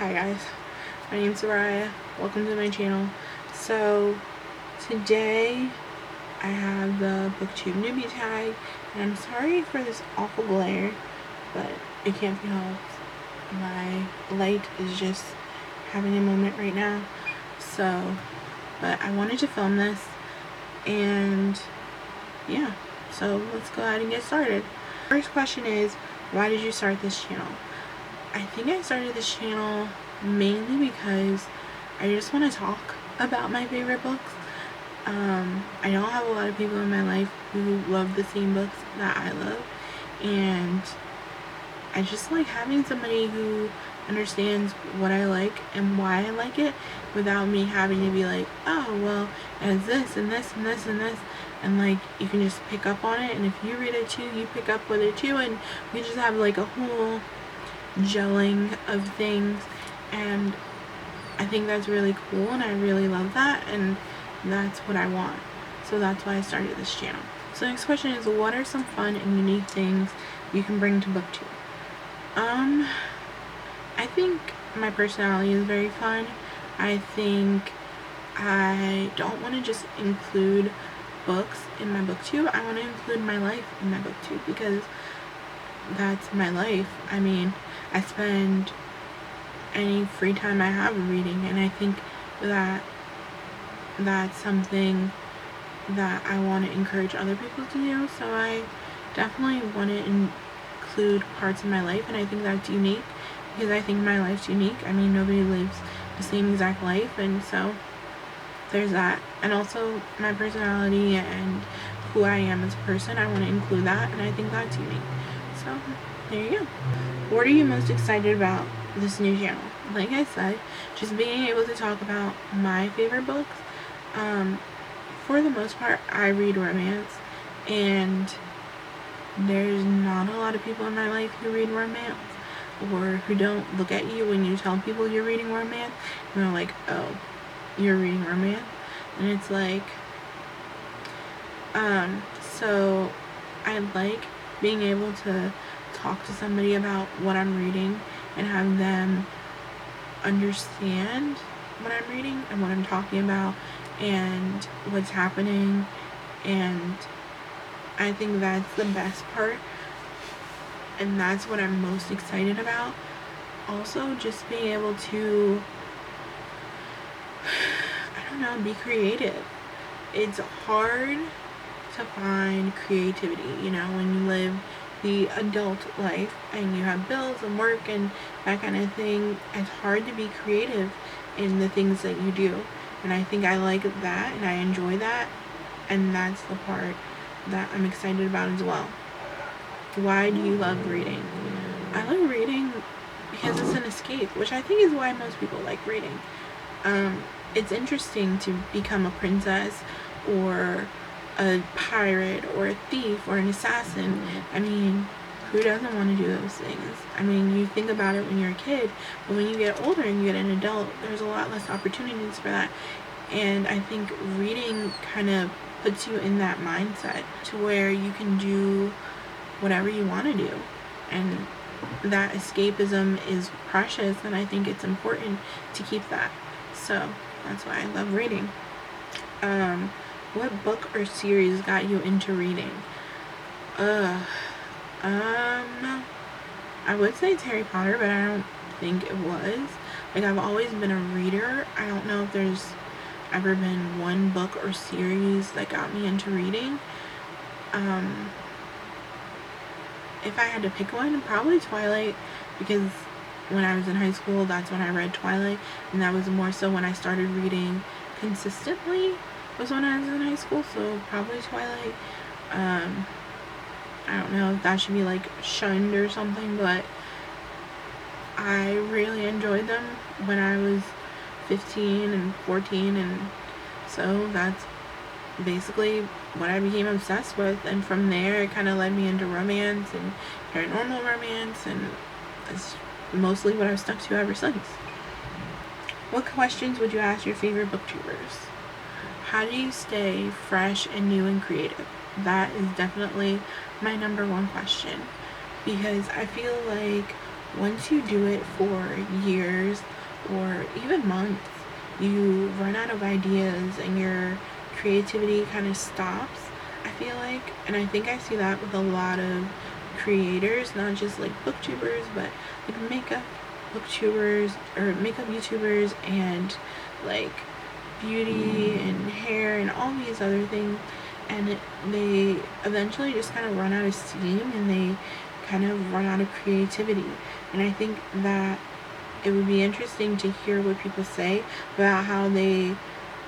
Hi guys, my name's Soraya. Welcome to my channel. So today I have the Booktube Newbie Tag, and I'm sorry for this awful glare, but it can't be helped. My light is just having a moment right now. But I wanted to film this, and yeah, so let's go ahead and get started. First question is, why did you start this channel? I think I started this channel mainly because I just want to talk about my favorite books. I don't have a lot of people in my life who love the same books that I love, and I just like having somebody who understands what I like and why I like it without me having to be like, oh well, it has this and this and this and this, and like you can just pick up on it, and if you read it too, you pick up with it too, and we just have like a whole gelling of things. And I think that's really cool, and I really love that, and that's what I want. So that's why I started this channel. So next question is, what are some fun and unique things you can bring to Booktube? I think my personality is very fun. I think I don't want to just include books in my Booktube. I want to include my life in my Booktube because that's my life. I mean, I spend any free time I have reading, and I think that that's something that I want to encourage other people to do. So I definitely want to include parts of my life, and I think that's unique because I think my life's unique. I mean, nobody lives the same exact life, and so there's that. And also my personality and who I am as a person, I want to include that, and I think that's unique. So there you go. What are you most excited about this new channel? Like I said, just being able to talk about my favorite books. For the most part, I read romance, and there's not a lot of people in my life who read romance, or who don't look at you when you tell people you're reading romance, and they're like, oh, you're reading romance? And it's like, so I like being able to talk to somebody about what I'm reading and have them understand what I'm reading and what I'm talking about and what's happening, and I think that's the best part, and that's what I'm most excited about. Also, just being able to, I don't know, be creative. It's hard to find creativity, you know, when you live the adult life and you have bills and work and that kind of thing. It's hard to be creative in the things that you do, and I think I like that and I enjoy that, and that's the part that I'm excited about as well. Why do you love reading? I love reading because it's an escape, which I think is why most people like reading. It's interesting to become a princess or a pirate or a thief or an assassin. I mean, who doesn't want to do those things? I mean, you think about it when you're a kid, but when you get older and you get an adult, there's a lot less opportunities for that. And I think reading kind of puts you in that mindset to where you can do whatever you want to do, and that escapism is precious, and I think it's important to keep that. So that's why I love reading. What book or series got you into reading? I would say it's Harry Potter, but I don't think it was. Like, I've always been a reader. I don't know if there's ever been one book or series that got me into reading. If I had to pick one, probably Twilight, because when I was in high school, that's when I read Twilight, and that was more so when I started reading consistently, was when I was in high school. So probably Twilight. I don't know if that should be like shunned or something, but I really enjoyed them when I was 15 and 14, and so that's basically what I became obsessed with. And from there, it kind of led me into romance and paranormal romance, and that's mostly what I've stuck to ever since. What questions would you ask your favorite booktubers? How do you stay fresh and new and creative? That is definitely my number one question, because I feel like once you do it for years, given month, you run out of ideas and your creativity kind of stops, I feel like. And I think I see that with a lot of creators, not just like booktubers, but like makeup booktubers or makeup YouTubers and like beauty and hair and all these other things. And they eventually just kind of run out of steam and they kind of run out of creativity. And I think that it would be interesting to hear what people say about how they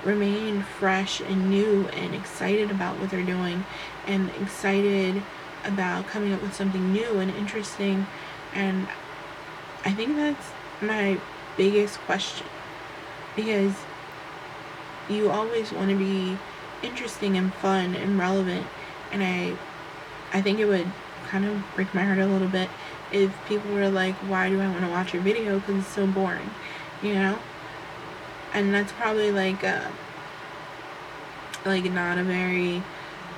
remain fresh and new and excited about what they're doing and excited about coming up with something new and interesting. And I think that's my biggest question, because you always want to be interesting and fun and relevant, and I think it would kind of break my heart a little bit if people were like, why do I want to watch your video, because it's so boring, you know? And that's probably like not a very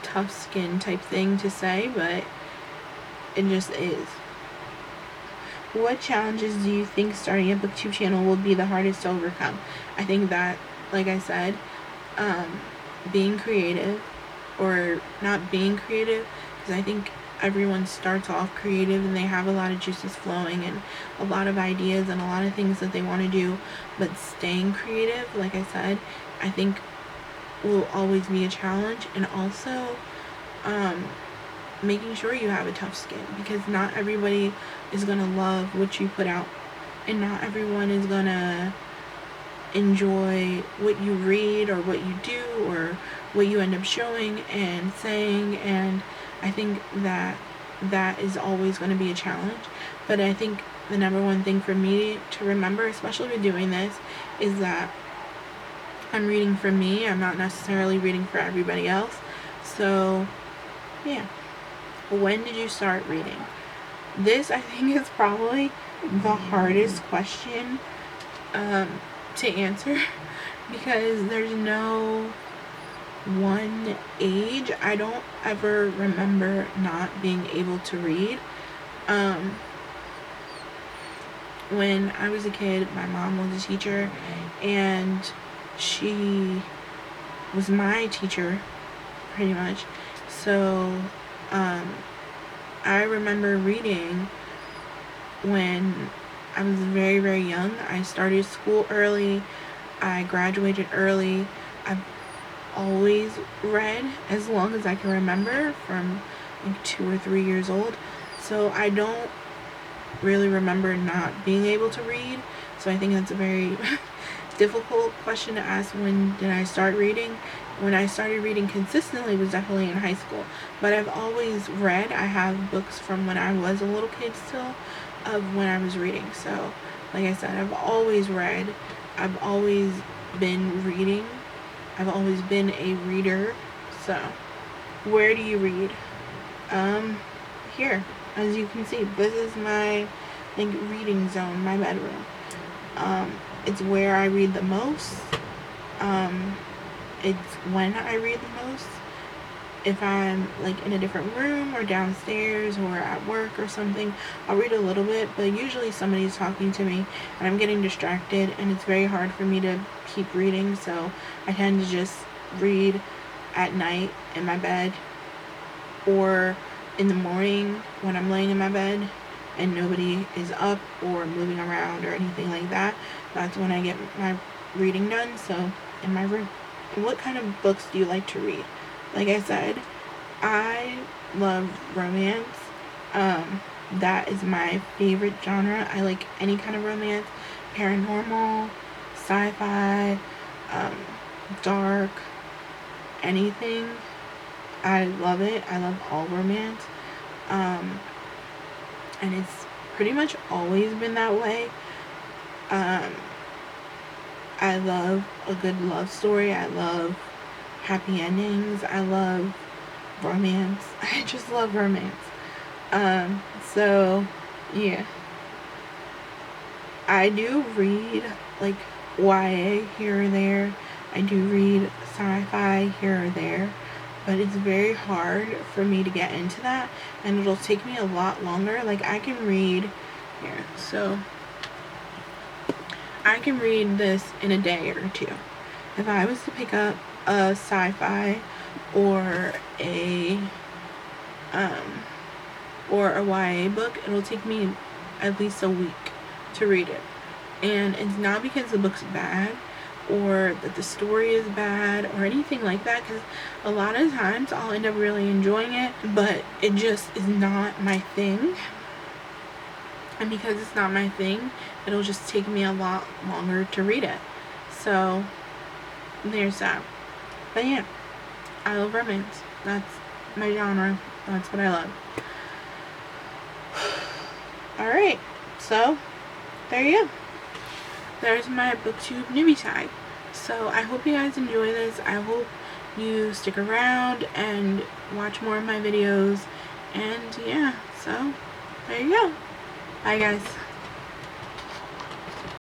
tough skin type thing to say, but it just is. What challenges do you think starting a booktube channel will be the hardest to overcome? I think that, like I said, being creative, or not being creative, because I think everyone starts off creative and they have a lot of juices flowing and a lot of ideas and a lot of things that they want to do, but staying creative, like I said, I think will always be a challenge. And also making sure you have a tough skin, because not everybody is gonna love what you put out, and not everyone is gonna enjoy what you read or what you do or what you end up showing and saying. And I think that that is always going to be a challenge. But I think the number one thing for me to remember, especially with doing this, is that I'm reading for me. I'm not necessarily reading for everybody else. So yeah. When did you start reading? This, I think, is probably the hardest question to answer, because there's no one age. I don't ever remember not being able to read. When I was a kid, my mom was a teacher, and she was my teacher pretty much. So I remember reading when I was very, very young. I started school early. I graduated early. I've always read as long as I can remember, from like 2 or 3 years old. So I don't really remember not being able to read. So I think that's a very difficult question to ask. When did I start reading? When I started reading consistently was definitely in high school. But I've always read. I have books from when I was a little kid still, of when I was reading. So like I said, I've always read. I've always been reading. I've always been a reader. So where do you read? Here, as you can see, this is my like reading zone, my bedroom. It's where I read the most. It's when I read the most. If I'm like in a different room or downstairs or at work or something, I'll read a little bit, but usually somebody's talking to me and I'm getting distracted, and it's very hard for me to keep reading. So I tend to just read at night in my bed, or in the morning when I'm laying in my bed and nobody is up or moving around or anything like that. That's when I get my reading done. So in my room. What kind of books do you like to read? Like I said, I love romance. That is my favorite genre. I like any kind of romance, paranormal, sci-fi, dark, anything. I love it. I love all romance. And it's pretty much always been that way. I love a good love story. I love happy endings. I love romance. I just love romance. So yeah, I do read like YA here or there. I do read sci-fi here or there, but it's very hard for me to get into that, and it'll take me a lot longer. Like I can read here, so I can read this in a day or two. If I was to pick up a sci-fi or a YA book, it'll take me at least a week to read it. And it's not because the book's bad or that the story is bad or anything like that, because a lot of times I'll end up really enjoying it, but it just is not my thing. And because it's not my thing, it'll just take me a lot longer to read it. So there's that. But yeah, I love romance. That's my genre. That's what I love. Alright, so there you go. There's my Booktube Newbie Tag. So I hope you guys enjoy this. I hope you stick around and watch more of my videos. And yeah, so there you go. Bye guys.